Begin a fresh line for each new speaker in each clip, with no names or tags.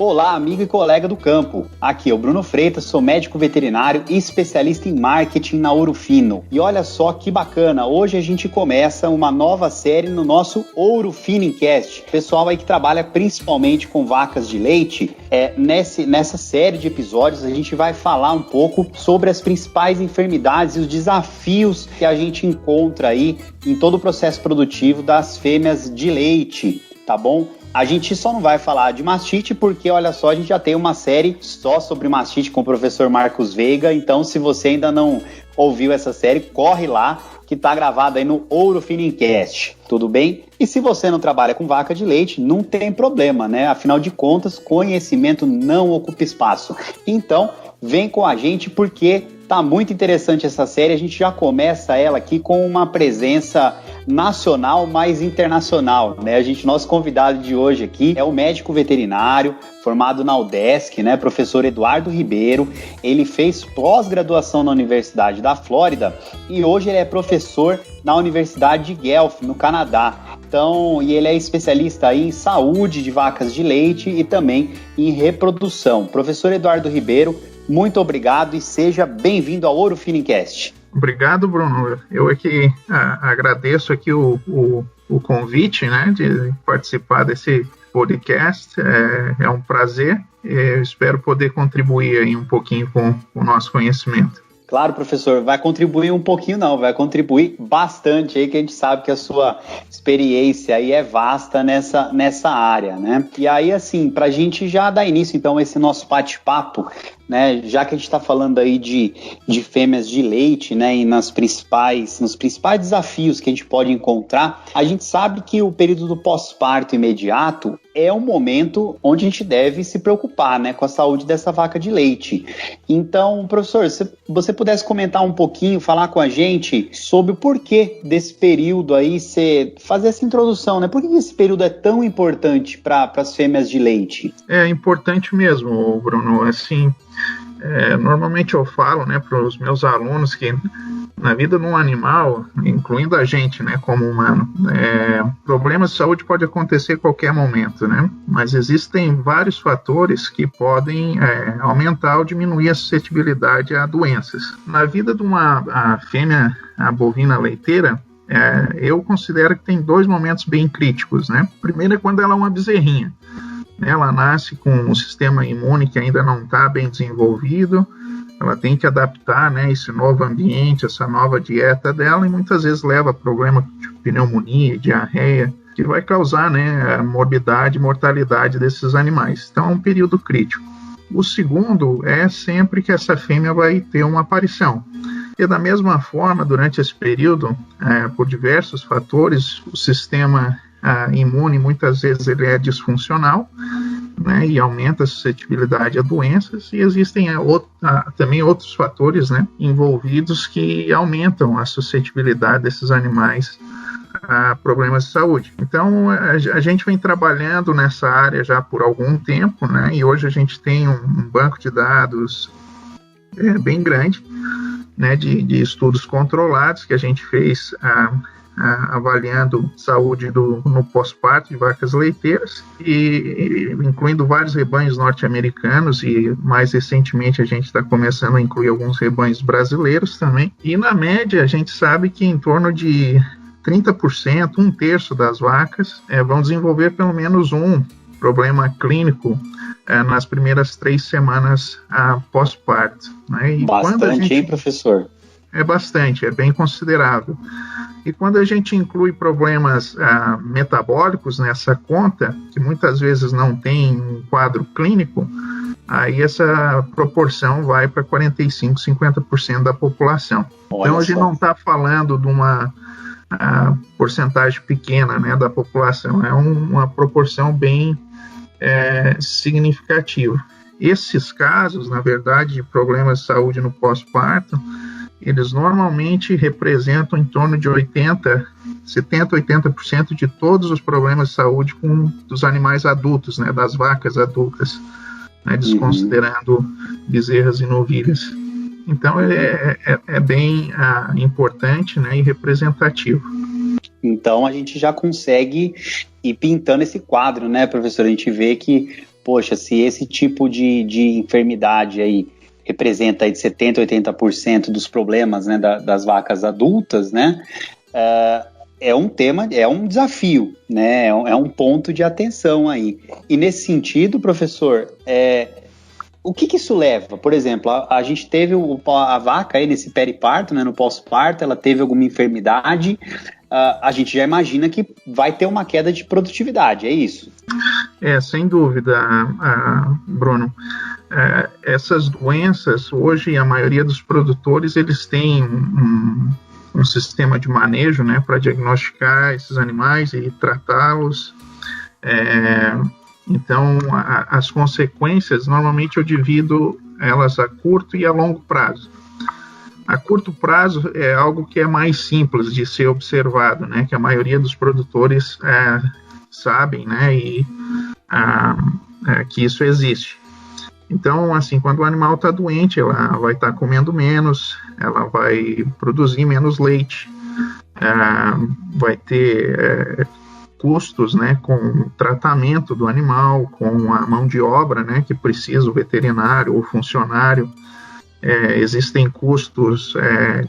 Olá, amigo e colega do campo. Aqui é o Bruno Freitas, sou médico veterinário e especialista em marketing na Ouro Fino. E olha só que bacana, hoje a gente começa uma nova série no nosso Ouro Finicast. Pessoal aí que trabalha principalmente com vacas de leite, nessa série de episódios a gente vai falar um pouco sobre as principais enfermidades e os desafios que a gente encontra aí em todo o processo produtivo das fêmeas de leite, tá bom? A gente só não vai falar de mastite porque, olha só, a gente já tem uma série só sobre mastite com o professor Marcos Veiga, então se você ainda não ouviu essa série, corre lá, que tá gravada aí no Ouro Finicast, tudo bem? E se você não trabalha com vaca de leite, não tem problema, né? Afinal de contas, conhecimento não ocupa espaço. Então, vem com a gente porque tá muito interessante essa série, a gente já começa ela aqui com uma presença nacional, mais internacional, né? Nosso convidado de hoje aqui é o médico veterinário, formado na UDESC, né? Professor Eduardo Ribeiro. Ele fez pós-graduação na Universidade da Flórida e hoje ele é professor na Universidade de Guelph, no Canadá. Então, e ele é especialista aí em saúde de vacas de leite e também em reprodução. Professor Eduardo Ribeiro, muito obrigado e seja bem-vindo ao Ouro Finicast.
Obrigado, Bruno. Eu aqui agradeço aqui o convite, né, de participar desse podcast. É um prazer. Eu espero poder contribuir aí um pouquinho com o nosso conhecimento.
Claro, professor, vai contribuir um pouquinho não, vai contribuir bastante aí, que a gente sabe que a sua experiência aí é vasta nessa área, né? E aí, assim, pra gente já dar início, então, a esse nosso bate-papo, né, já que a gente está falando aí de fêmeas de leite, né, e nos principais desafios que a gente pode encontrar, a gente sabe que o período do pós-parto imediato é um momento onde a gente deve se preocupar, né, com a saúde dessa vaca de leite. Então, professor, se você pudesse comentar um pouquinho, falar com a gente sobre o porquê desse período aí, fazer essa introdução, né, por que esse período é tão importante para as fêmeas de leite?
É importante mesmo, Bruno, assim... normalmente eu falo, né, para os meus alunos que na vida de um animal, incluindo a gente, né, como humano, problemas de saúde pode acontecer a qualquer momento, né, mas existem vários fatores que podem aumentar ou diminuir a suscetibilidade a doenças. Na vida de a fêmea, a bovina leiteira, eu considero que tem dois momentos bem críticos, né. Primeiro é quando ela é uma bezerrinha. Ela nasce com um sistema imune que ainda não está bem desenvolvido, ela tem que adaptar, né, esse novo ambiente, essa nova dieta dela, e muitas vezes leva a problema de pneumonia, diarreia, que vai causar, né, a morbidade e mortalidade desses animais. Então é um período crítico. O segundo é sempre que essa fêmea vai ter uma aparição. E da mesma forma, durante esse período, por diversos fatores, o sistema imune muitas vezes ele é disfuncional, né, e aumenta a suscetibilidade a doenças, e existem também outros fatores, né, envolvidos que aumentam a suscetibilidade desses animais a problemas de saúde. Então a gente vem trabalhando nessa área já por algum tempo, né, e hoje a gente tem um banco de dados bem grande, né, de estudos controlados que a gente fez avaliando saúde no pós-parto de vacas leiteiras, e incluindo vários rebanhos norte-americanos, e mais recentemente a gente está começando a incluir alguns rebanhos brasileiros também. E na média a gente sabe que em torno de 30%, um terço das vacas vão desenvolver pelo menos um problema clínico nas primeiras 3 semanas pós-parto, né? E
bastante, hein, professor?
É bastante, é bem considerável. E quando a gente inclui problemas metabólicos nessa conta, que muitas vezes não tem um quadro clínico, aí essa proporção vai para 45%, 50% da população.
Olha
então a gente
só.
não está falando de uma porcentagem pequena, né, da população, é uma proporção bem significativa. Esses casos, na verdade, de problemas de saúde no pós-parto, eles normalmente representam em torno de 70%, 80% de todos os problemas de saúde dos animais adultos, né, das vacas adultas, né, desconsiderando bezerras e novilhas. Então é bem importante, né, e representativo.
Então a gente já consegue ir pintando esse quadro, né, professor? A gente vê que poxa, se esse tipo de enfermidade aí representa aí de 70% a 80% dos problemas, né, das vacas adultas, né, é um tema, é um desafio, né, é um ponto de atenção aí. E nesse sentido, professor, o que isso leva? Por exemplo, a gente teve a vaca aí nesse periparto, né, no pós-parto, ela teve alguma enfermidade, a gente já imagina que vai ter uma queda de produtividade, é isso?
Sem dúvida, Bruno. Essas doenças, hoje a maioria dos produtores, eles têm um sistema de manejo, né, para diagnosticar esses animais e tratá-los. Então, as consequências, normalmente eu divido elas a curto e a longo prazo. A curto prazo é algo que é mais simples de ser observado, né, que a maioria dos produtores sabem, né, e que isso existe. Então, assim, quando o animal está doente, ela vai estar comendo menos, ela vai produzir menos leite, vai ter custos, né, com o tratamento do animal, com a mão de obra, né, que precisa o veterinário ou funcionário. Existem custos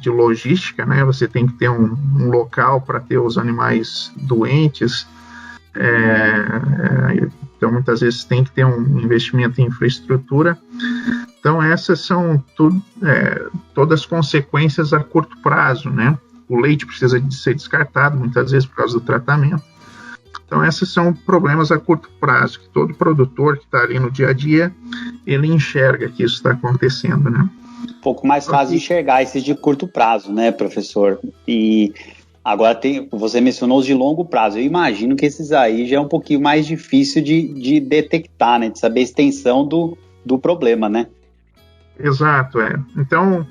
de logística, né, você tem que ter um local para ter os animais doentes, então muitas vezes tem que ter um investimento em infraestrutura. Então essas são todas consequências a curto prazo, né? O leite precisa de ser descartado muitas vezes por causa do tratamento. Então esses são problemas a curto prazo, que todo produtor que está ali no dia a dia, ele enxerga que isso está acontecendo, né?
Um pouco mais fácil de enxergar esses de curto prazo, né, professor? E agora você mencionou os de longo prazo. Eu imagino que esses aí já é um pouquinho mais difícil de detectar, né? De saber a extensão do problema, né?
Exato, Então,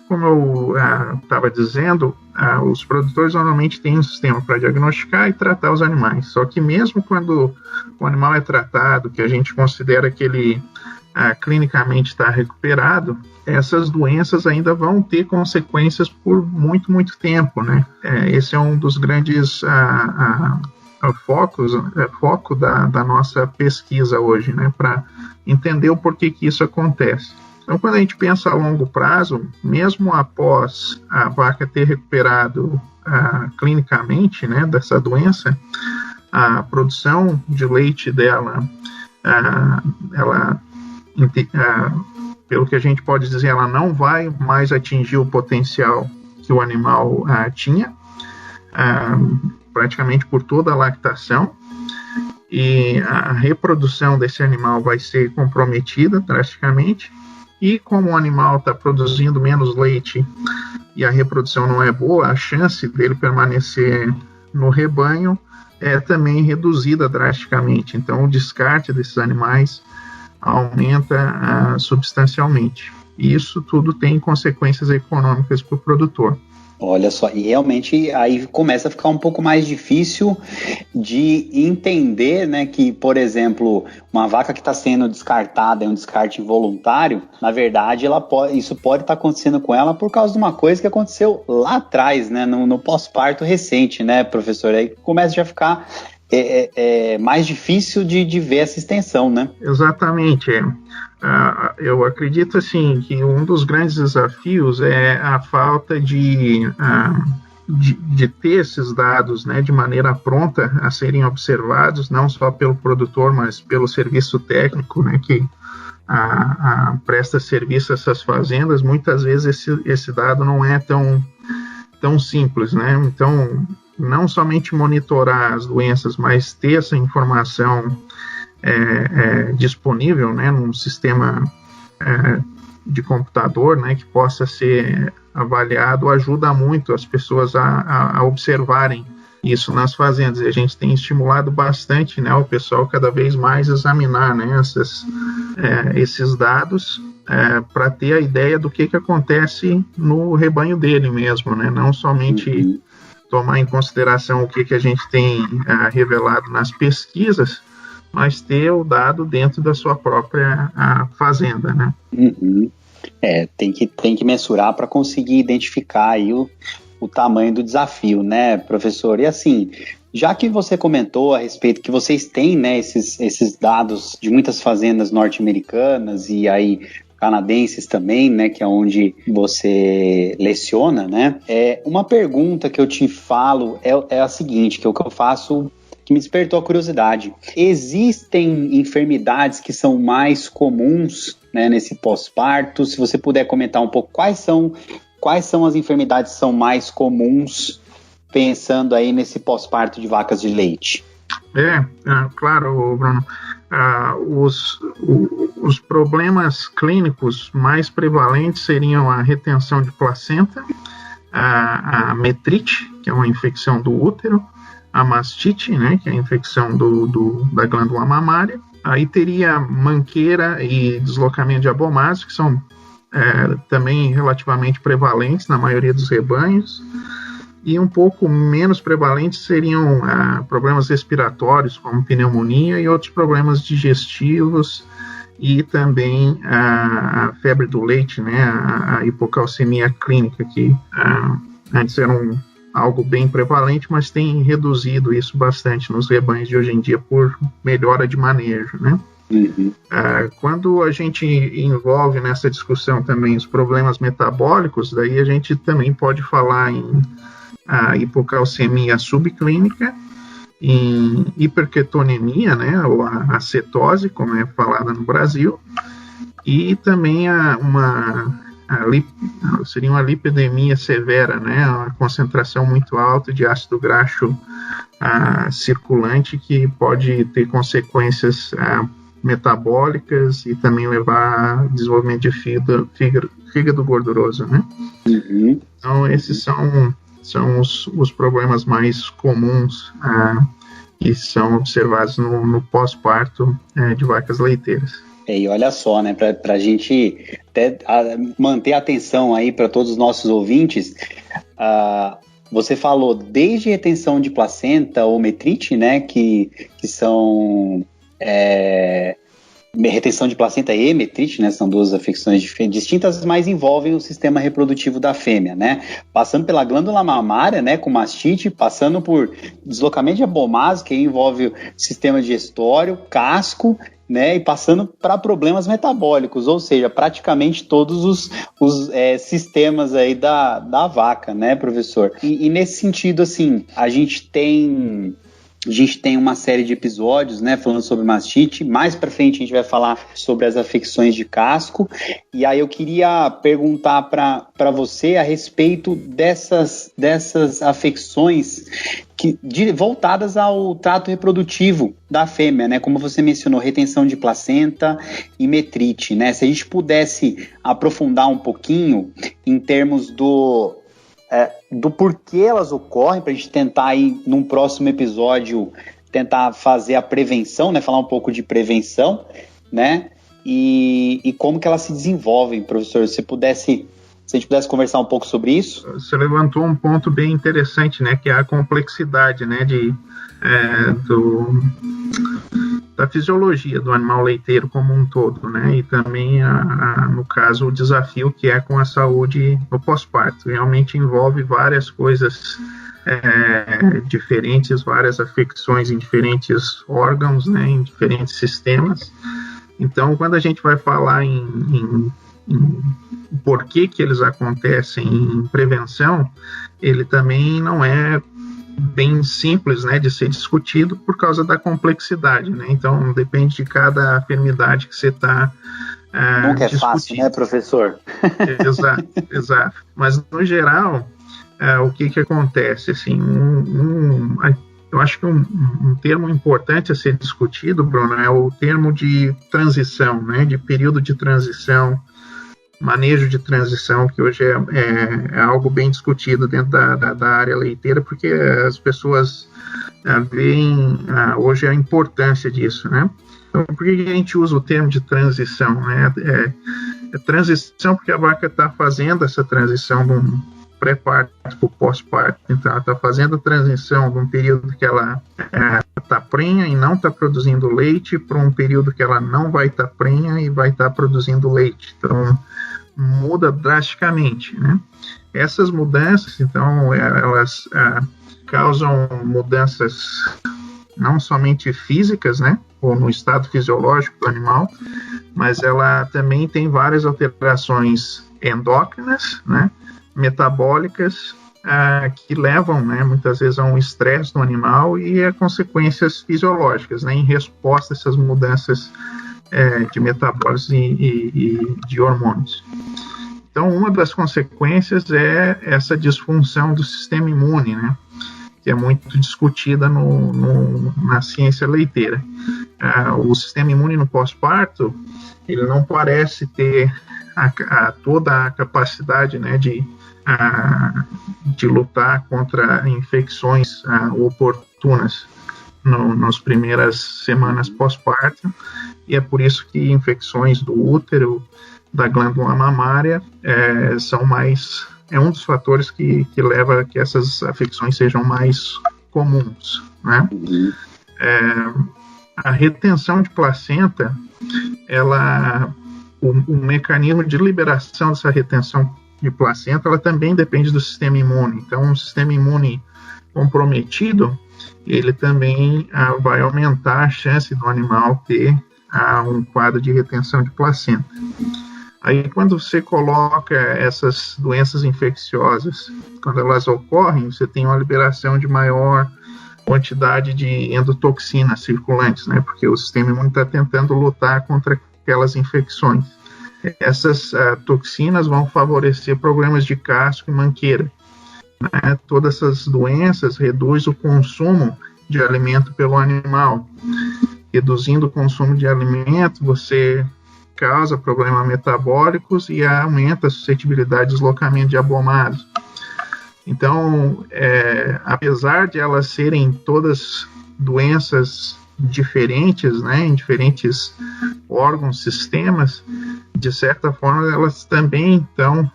como eu estava dizendo, os produtores normalmente têm um sistema para diagnosticar e tratar os animais. Só que mesmo quando o animal é tratado, que a gente considera que ele clinicamente está recuperado, essas doenças ainda vão ter consequências por muito, muito tempo, né? Esse é um dos grandes foco da nossa pesquisa hoje, né? Para entender o porquê que isso acontece. Então, quando a gente pensa a longo prazo, mesmo após a vaca ter recuperado clinicamente, né, dessa doença, a produção de leite dela, pelo que a gente pode dizer, ela não vai mais atingir o potencial que o animal tinha, praticamente por toda a lactação, e a reprodução desse animal vai ser comprometida drasticamente, e como o animal está produzindo menos leite e a reprodução não é boa, a chance dele permanecer no rebanho é também reduzida drasticamente. Então o descarte desses animais aumenta substancialmente. E isso tudo tem consequências econômicas para o produtor.
Olha só, e realmente aí começa a ficar um pouco mais difícil de entender, né, que, por exemplo, uma vaca que está sendo descartada, é um descarte involuntário, na verdade, isso pode estar acontecendo com ela por causa de uma coisa que aconteceu lá atrás, né, no pós-parto recente, né, professor? Aí começa já a ficar mais difícil de ver essa extensão, né?
Exatamente, eu acredito assim que um dos grandes desafios é a falta de ter esses dados, né, de maneira pronta a serem observados, não só pelo produtor, mas pelo serviço técnico, né, que presta serviço a essas fazendas. Muitas vezes esse dado não é tão simples, né? Então, não somente monitorar as doenças, mas ter essa informação disponível, né, num sistema de computador, né, que possa ser avaliado, ajuda muito as pessoas a observarem isso nas fazendas. E a gente tem estimulado bastante, né, o pessoal cada vez mais examinar, né, esses dados para ter a ideia do que acontece no rebanho dele mesmo, né, não somente tomar em consideração o que a gente tem revelado nas pesquisas, mas ter o dado dentro da sua própria fazenda, né?
Uhum. Tem que mensurar para conseguir identificar aí o tamanho do desafio, né, professor? E assim, já que você comentou a respeito que vocês têm, né, esses dados de muitas fazendas norte-americanas e aí canadenses também, né, que é onde você leciona, né, uma pergunta que eu te falo é a seguinte, que é o que eu faço, que me despertou a curiosidade. Existem enfermidades que são mais comuns, né, nesse pós-parto? Se você puder comentar um pouco quais são as enfermidades que são mais comuns, pensando aí nesse pós-parto de vacas de leite.
Claro, Bruno. Os problemas clínicos mais prevalentes seriam a retenção de placenta, a metrite, que é uma infecção do útero, a mastite, né, que é a infecção da glândula mamária. Aí teria manqueira e deslocamento de abomácio, que são também relativamente prevalentes na maioria dos rebanhos. E um pouco menos prevalentes seriam problemas respiratórios, como pneumonia e outros problemas digestivos, e também a febre do leite, né, a hipocalcemia clínica, que antes era algo bem prevalente, mas tem reduzido isso bastante nos rebanhos de hoje em dia por melhora de manejo, né?
Uhum.
Quando a gente envolve nessa discussão também os problemas metabólicos, daí a gente também pode falar em hipocalcemia subclínica, em hiperketonemia, né, ou a cetose, como é falada no Brasil, e também seria uma lipidemia severa, né, uma concentração muito alta de ácido graxo circulante, que pode ter consequências metabólicas e também levar a desenvolvimento de fígado gorduroso, né?
Uhum.
Então esses são os problemas mais comuns que são observados no pós-parto de vacas leiteiras.
E olha só, né, para a gente até manter a atenção aí para todos os nossos ouvintes, você falou desde retenção de placenta ou metrite, né, que são retenção de placenta e metrite, né, são duas afecções distintas, mas envolvem o sistema reprodutivo da fêmea, né, passando pela glândula mamária, né, com mastite, passando por deslocamento de abomácio, que envolve o sistema digestório, casco, né, e passando para problemas metabólicos, ou seja, praticamente todos os sistemas aí da vaca, né, professor? E nesse sentido, assim, a gente tem uma série de episódios, né, falando sobre mastite. Mais para frente a gente vai falar sobre as afecções de casco. E aí eu queria perguntar para você a respeito dessas afecções voltadas ao trato reprodutivo da fêmea, né? Como você mencionou, retenção de placenta e metrite, né? Se a gente pudesse aprofundar um pouquinho em termos do porquê elas ocorrem, para a gente tentar aí, num próximo episódio, tentar fazer a prevenção, né? Falar um pouco de prevenção, né? E como que elas se desenvolvem, professor. Se a gente pudesse conversar um pouco sobre isso.
Você levantou um ponto bem interessante, né? Que é a complexidade, né? Da fisiologia do animal leiteiro como um todo, né? E também, no caso, o desafio que é com a saúde no pós-parto. Realmente envolve várias coisas diferentes, várias afecções em diferentes órgãos, né? Em diferentes sistemas. Então, quando a gente vai falar em por que eles acontecem em prevenção, ele também não é bem simples, né, de ser discutido por causa da complexidade, né? Então depende de cada enfermidade que você está
nunca é fácil, né, professor?
Exato. Mas no geral, o que acontece, assim, eu acho que um termo importante a ser discutido, Bruno, é o termo de transição, né, de período de transição, manejo de transição, que hoje é algo bem discutido dentro da área leiteira, porque as pessoas veem hoje a importância disso, né? Então, por que a gente usa o termo de transição, né? Transição porque a vaca está fazendo essa transição de um pré-parto para o pós-parto. Então, ela está fazendo a transição de um período que ela está prenha e não está produzindo leite para um período que ela não vai estar prenha e vai estar produzindo leite. Então, muda drasticamente, né? Essas mudanças, então, elas causam mudanças não somente físicas, né, ou no estado fisiológico do animal, mas ela também tem várias alterações endócrinas, né, metabólicas, que levam, né, muitas vezes a um estresse no animal e a consequências fisiológicas, né, em resposta a essas mudanças de metabólicos e de hormônios. Então, uma das consequências é essa disfunção do sistema imune, né, que é muito discutida na ciência leiteira. O sistema imune no pós-parto, ele não parece ter toda a capacidade, né, de lutar contra infecções oportunas nas primeiras semanas pós-parto, e é por isso que infecções do útero, da glândula mamária, é um dos fatores que leva a que essas afecções sejam mais comuns, né? A retenção de placenta, o mecanismo de liberação dessa retenção de placenta, ela também depende do sistema imune. Então, um sistema imune comprometido, ele também vai aumentar a chance do animal ter um quadro de retenção de placenta. Aí, quando você coloca essas doenças infecciosas, quando elas ocorrem, você tem uma liberação de maior quantidade de endotoxinas circulantes, né? Porque o sistema imune está tentando lutar contra aquelas infecções. Essas toxinas vão favorecer problemas de casco e manqueira, né? Todas essas doenças reduzem o consumo de alimento pelo animal. Reduzindo o consumo de alimento, você causa problemas metabólicos e aumenta a suscetibilidade de deslocamento de abomados. Então, apesar de elas serem todas doenças diferentes, né, em diferentes órgãos, sistemas, de certa forma elas também estão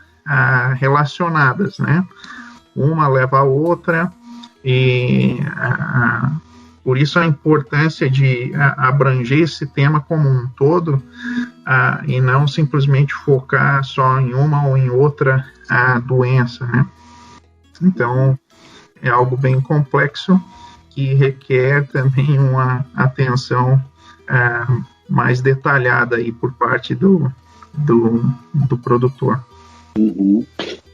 relacionadas, né? Uma leva a outra e por isso a importância de abranger esse tema como um todo e não simplesmente focar só em uma ou em outra doença, né? Então, é algo bem complexo que requer também uma atenção mais detalhada aí por parte do produtor.
Uhum.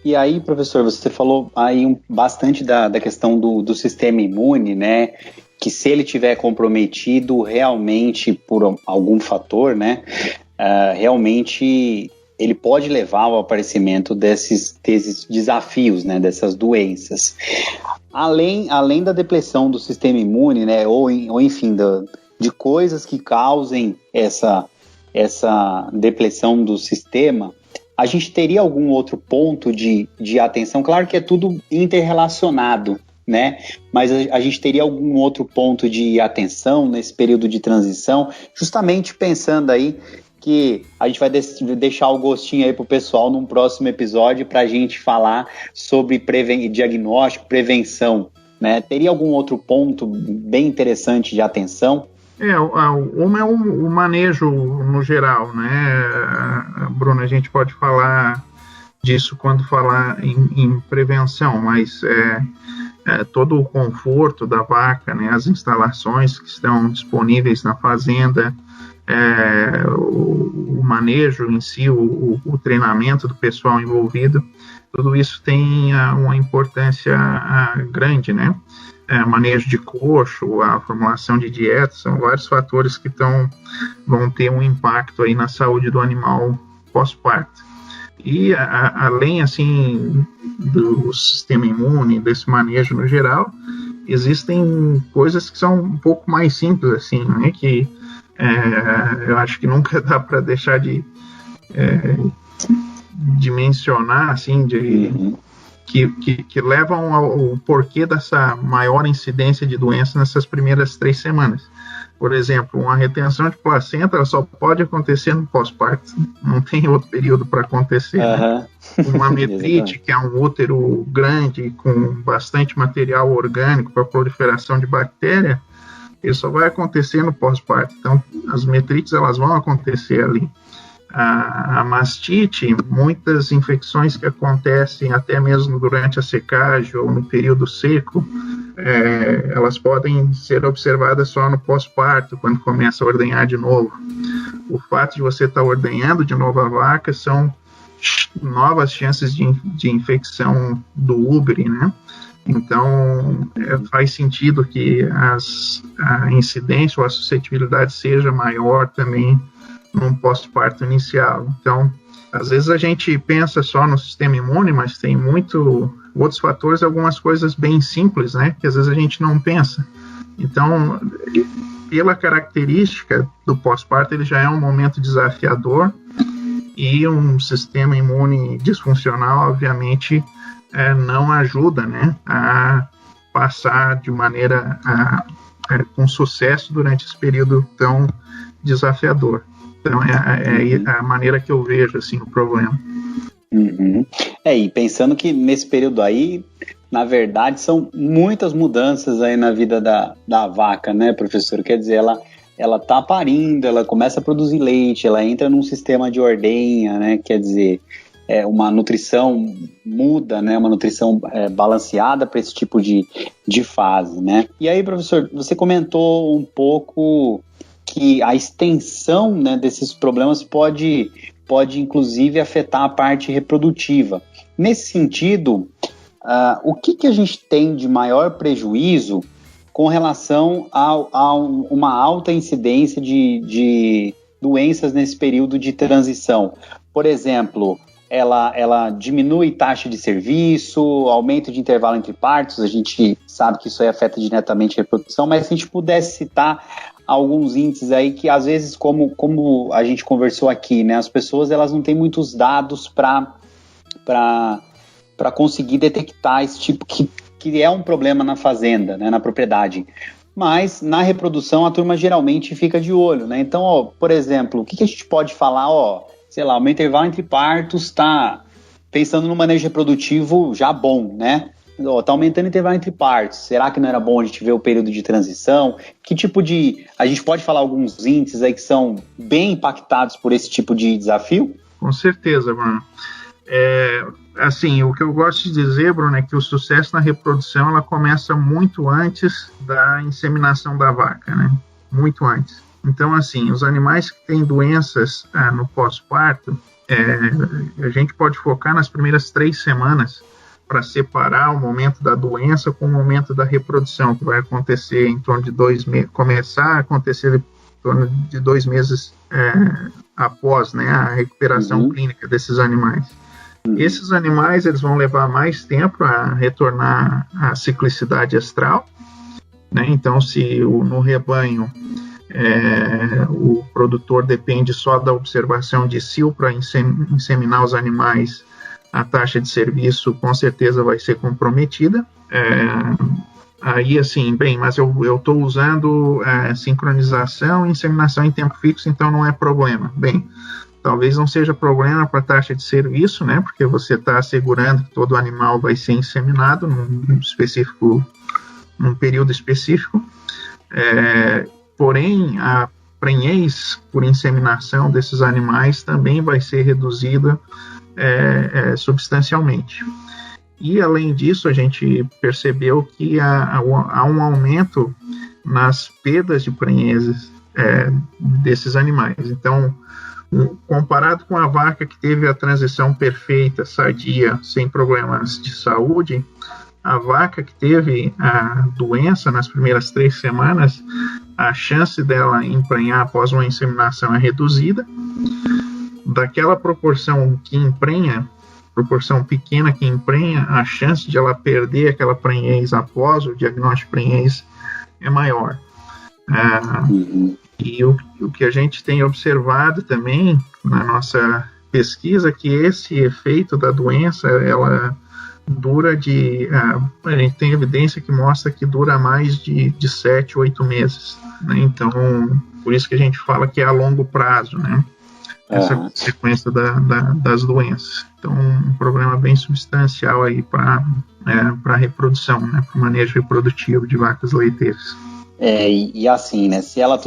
E aí, professor, você falou aí bastante da questão do sistema imune, né? Que se ele tiver comprometido realmente por algum fator, né? Realmente ele pode levar ao aparecimento desses desafios, né? Dessas doenças. Além da depressão do sistema imune, né? Ou enfim, de coisas que causem essa depressão do sistema, a gente teria algum outro ponto de atenção? Claro que é tudo interrelacionado, né? Mas a gente teria algum outro ponto de atenção nesse período de transição, justamente pensando aí que a gente vai deixar o gostinho aí pro pessoal num próximo episódio para a gente falar sobre diagnóstico, prevenção, né? Teria algum outro ponto bem interessante de atenção?
Uma é o manejo no geral, né, Bruno? A gente pode falar disso quando falar em prevenção, mas todo o conforto da vaca, né, as instalações que estão disponíveis na fazenda, o manejo em si, o treinamento do pessoal envolvido, tudo isso tem uma importância grande, né? Manejo de coxo, a formulação de dieta, são vários fatores que vão ter um impacto aí na saúde do animal pós-parto. E além assim do sistema imune, desse manejo no geral, existem coisas que são um pouco mais simples assim, né? Que eu acho que nunca dá para deixar de mencionar, assim, que levam ao porquê dessa maior incidência de doença nessas primeiras 3 semanas. Por exemplo, uma retenção de placenta, ela só pode acontecer no pós-parto, não tem outro período para acontecer. Né? Uma metrite, que é um útero grande com bastante material orgânico para proliferação de bactéria, isso só vai acontecer no pós-parto. Então, as metrites elas vão acontecer ali. a mastite, muitas infecções que acontecem até mesmo durante a secagem ou no período seco, elas podem ser observadas só no pós-parto, quando começa a ordenhar de novo. O fato de você estar ordenhando de novo a vaca são novas chances de infecção do úbere, né? Então, faz sentido que a incidência ou a suscetibilidade seja maior também num pós-parto inicial. Então, às vezes a gente pensa só no sistema imune, mas tem outros fatores, algumas coisas bem simples, né, que às vezes a gente não pensa. Então, pela característica do pós-parto, ele já é um momento desafiador, e um sistema imune disfuncional, obviamente, não ajuda, né, a passar de maneira com sucesso durante esse período tão desafiador. Então, é a maneira que eu vejo assim, o problema.
Uhum. E pensando que nesse período aí, na verdade, são muitas mudanças aí na vida da vaca, né, professor? Quer dizer, ela tá parindo, ela começa a produzir leite, ela entra num sistema de ordenha, né? Quer dizer, uma nutrição muda, né? Uma nutrição balanceada para esse tipo de fase, né? E aí, professor, você comentou um pouco que a extensão, né, desses problemas pode inclusive afetar a parte reprodutiva. Nesse sentido, o que a gente tem de maior prejuízo com relação a uma alta incidência de doenças nesse período de transição? Por exemplo, ela diminui taxa de serviço, aumento de intervalo entre partos, a gente sabe que isso aí afeta diretamente a reprodução, mas se a gente pudesse citar alguns índices aí que, às vezes, como a gente conversou aqui, né, as pessoas elas não têm muitos dados para conseguir detectar esse tipo que é um problema na fazenda, né, na propriedade. Mas na reprodução a turma geralmente fica de olho, né? Então, por exemplo, o que a gente pode falar, sei lá, o meu intervalo entre partos está pensando no manejo reprodutivo já bom, né? Está aumentando o intervalo entre partos. Será que não era bom a gente ver o período de transição? Que tipo de... A gente pode falar alguns índices aí que são bem impactados por esse tipo de desafio?
Com certeza, Bruno. Assim, o que eu gosto de dizer, Bruno, é que o sucesso na reprodução ela começa muito antes da inseminação da vaca, né? Muito antes. Então, assim, os animais que têm doenças no pós-parto, a gente pode focar nas primeiras 3 semanas para separar o momento da doença com o momento da reprodução, que vai acontecer em torno de 2 meses, começar a acontecer em torno de 2 meses após, né, a recuperação clínica desses animais. Esses animais eles vão levar mais tempo a retornar à ciclicidade estral, né? Então, se no rebanho o produtor depende só da observação de cio para inseminar os animais, a taxa de serviço com certeza vai ser comprometida. Aí, assim, mas eu estou usando sincronização e inseminação em tempo fixo, então não é problema. Bem, talvez não seja problema para a taxa de serviço, né? Porque você está assegurando que todo animal vai ser inseminado num período específico. Porém, a prenhez por inseminação desses animais também vai ser reduzida substancialmente. E, além disso, a gente percebeu que há um aumento nas perdas de prenhezes desses animais. Então, comparado com a vaca que teve a transição perfeita, sadia, sem problemas de saúde, a vaca que teve a doença nas primeiras 3 semanas, a chance dela emprenhar após uma inseminação é reduzida. Daquela proporção que emprenha, proporção pequena que emprenha, a chance de ela perder aquela prenhez após o diagnóstico de prenhez é maior. E o que a gente tem observado também na nossa pesquisa é que esse efeito da doença, ela dura a gente tem evidência que mostra que dura mais de 7, 8 meses, né? Então, por isso que a gente fala que é a longo prazo, né? Essa consequência das doenças. Então, um problema bem substancial aí para a reprodução, né? Para o manejo reprodutivo de vacas leiteiras.
E assim, né? Se ela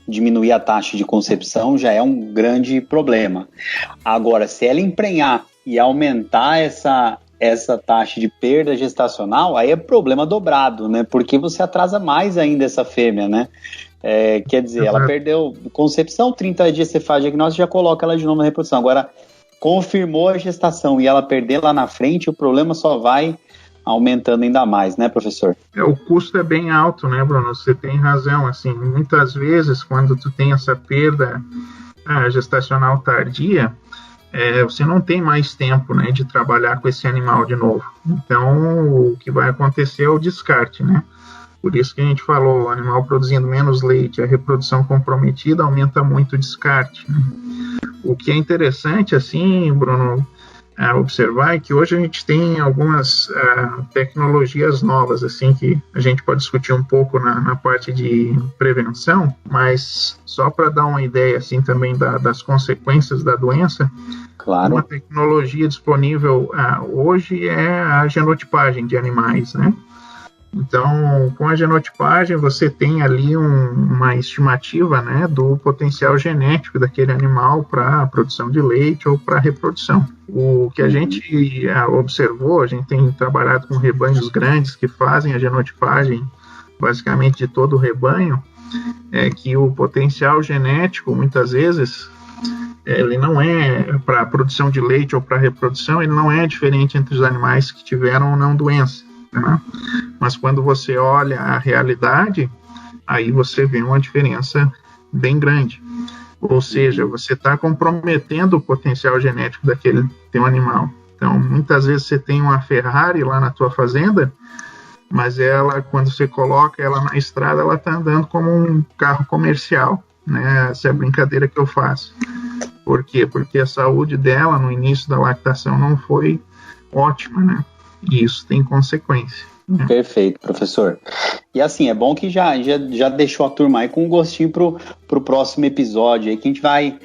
diminuir a taxa de concepção, já é um grande problema. Agora, se ela emprenhar e aumentar essa taxa de perda gestacional, aí é problema dobrado, né? Porque você atrasa mais ainda essa fêmea, né? Quer dizer, ela perdeu concepção, 30 dias você faz diagnóstico e já coloca ela de novo na reprodução. Agora, confirmou a gestação e ela perder lá na frente, o problema só vai aumentando ainda mais, né, professor?
O custo é bem alto, né, Bruno? Você tem razão, assim, muitas vezes quando tu tem essa perda gestacional tardia, você não tem mais tempo, né, de trabalhar com esse animal de novo. Então, o que vai acontecer é o descarte, né? Por isso que a gente falou, o animal produzindo menos leite, a reprodução comprometida, aumenta muito o descarte, né? O que é interessante, assim, Bruno, observar é que hoje a gente tem algumas tecnologias novas, assim, que a gente pode discutir um pouco na parte de prevenção, mas só para dar uma ideia, assim, também das consequências da doença,
claro.
Uma tecnologia disponível hoje é a genotipagem de animais, né? Então, com a genotipagem, você tem ali uma estimativa, né, do potencial genético daquele animal para a produção de leite ou para a reprodução. O que a gente observou, a gente tem trabalhado com rebanhos grandes que fazem a genotipagem basicamente de todo o rebanho, é que o potencial genético, muitas vezes, ele não é para a produção de leite ou para a reprodução, ele não é diferente entre os animais que tiveram ou não doença. Né? Mas quando você olha a realidade, aí você vê uma diferença bem grande. Ou seja, você está comprometendo o potencial genético daquele teu animal. Então, muitas vezes você tem uma Ferrari lá na tua fazenda, mas ela, quando você coloca ela na estrada, ela está andando como um carro comercial, né? Essa é a brincadeira que eu faço. Por quê? Porque a saúde dela no início da lactação não foi ótima, né? E isso tem consequência. Né?
Perfeito, professor. E assim, é bom que já deixou a turma aí com um gostinho pro próximo episódio aí, que a gente vai...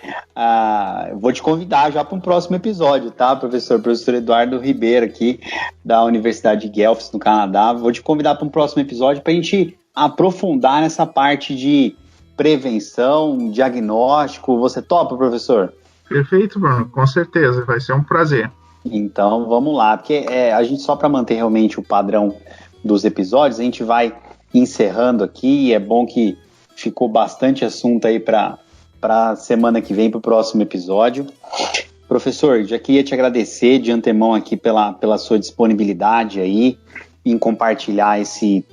vou te convidar já para um próximo episódio, tá, professor? Professor Eduardo Ribeiro aqui, da Universidade de Guelph, no Canadá. Vou te convidar para um próximo episódio para a gente aprofundar nessa parte de prevenção, diagnóstico. Você topa, professor?
Perfeito, Bruno. Com certeza. Vai ser um prazer.
Então, vamos lá, porque a gente, só para manter realmente o padrão dos episódios, a gente vai encerrando aqui, e é bom que ficou bastante assunto aí para semana que vem, para o próximo episódio. Professor, já queria te agradecer de antemão aqui pela sua disponibilidade aí, em compartilhar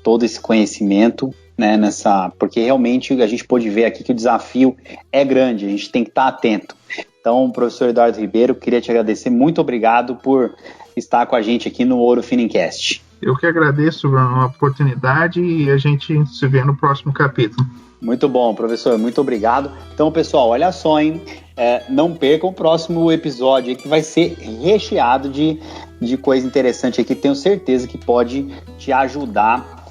todo esse conhecimento, né, porque realmente a gente pôde ver aqui que o desafio é grande, a gente tem que estar atento. Então, professor Eduardo Ribeiro, queria te agradecer, muito obrigado por estar com a gente aqui no Ouro Finicast.
Eu que agradeço, Bruno, a oportunidade, e a gente se vê no próximo capítulo.
Muito bom, professor, muito obrigado. Então, pessoal, olha só, hein? Não percam o próximo episódio aí, que vai ser recheado de coisa interessante aqui, tenho certeza que pode te ajudar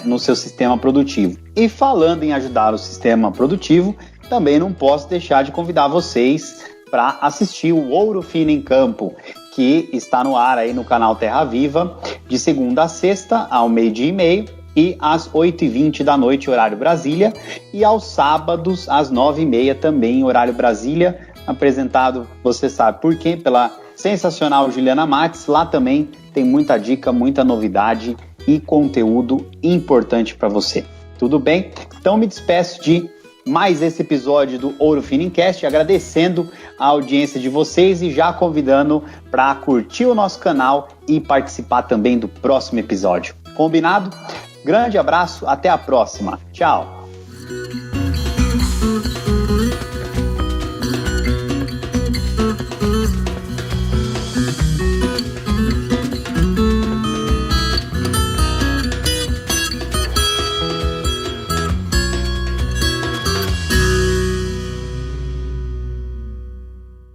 no seu sistema produtivo. E falando em ajudar o sistema produtivo, também não posso deixar de convidar vocês para assistir o Ouro Fino em Campo, que está no ar aí no canal Terra Viva, de segunda a sexta, ao 12:30 e às 8h20 da noite, horário Brasília, e aos sábados, às 9h30 também, horário Brasília, apresentado, você sabe por quê, pela sensacional Juliana Matos. Lá também tem muita dica, muita novidade e conteúdo importante para você. Tudo bem? Então me despeço de mais esse episódio do Ouro Finicast, agradecendo a audiência de vocês e já convidando para curtir o nosso canal e participar também do próximo episódio. Combinado? Grande abraço, até a próxima. Tchau!